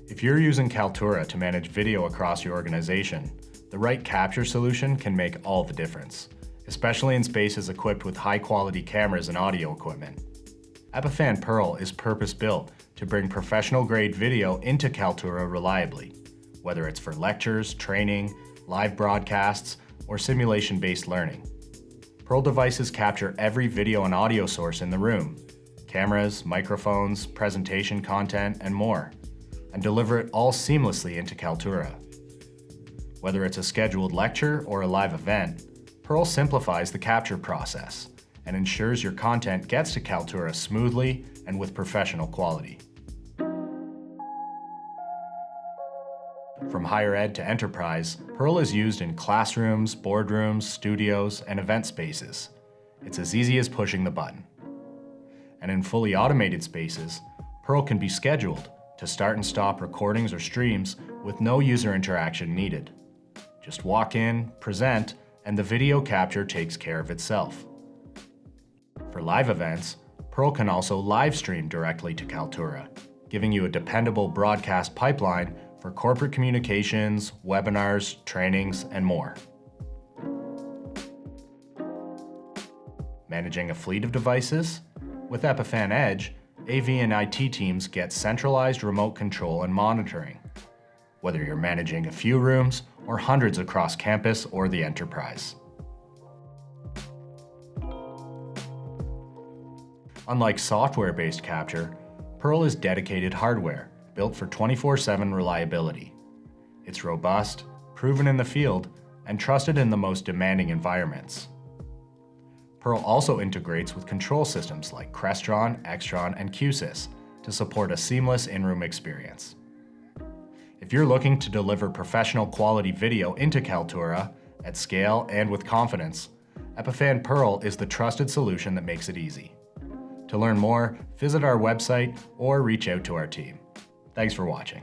If you're using Kaltura to manage video across your organization, the right capture solution can make all the difference, especially in spaces equipped with high-quality cameras and audio equipment. Epiphan Pearl is purpose-built to bring professional-grade video into Kaltura reliably, whether it's for lectures, training, live broadcasts, or simulation-based learning. Pearl devices capture every video and audio source in the room, cameras, microphones, presentation content, and more, and deliver it all seamlessly into Kaltura. Whether it's a scheduled lecture or a live event, Pearl simplifies the capture process and ensures your content gets to Kaltura smoothly and with professional quality. From higher ed to enterprise, Pearl is used in classrooms, boardrooms, studios, and event spaces. It's as easy as pushing the button. And in fully automated spaces, Pearl can be scheduled to start and stop recordings or streams with no user interaction needed. Just walk in, present, and the video capture takes care of itself. For live events, Pearl can also live stream directly to Kaltura, giving you a dependable broadcast pipeline for corporate communications, webinars, trainings, and more. Managing a fleet of devices? With Epiphan Edge, AV and IT teams get centralized remote control and monitoring, whether you're managing a few rooms or hundreds across campus or the enterprise. Unlike software-based capture, Pearl is dedicated hardware built for 24/7 reliability. It's robust, proven in the field, and trusted in the most demanding environments. Pearl also integrates with control systems like Crestron, Extron, and Q-SYS to support a seamless in-room experience. If you're looking to deliver professional quality video into Kaltura at scale and with confidence, Epiphan Pearl is the trusted solution that makes it easy. To learn more, visit our website or reach out to our team. Thanks for watching.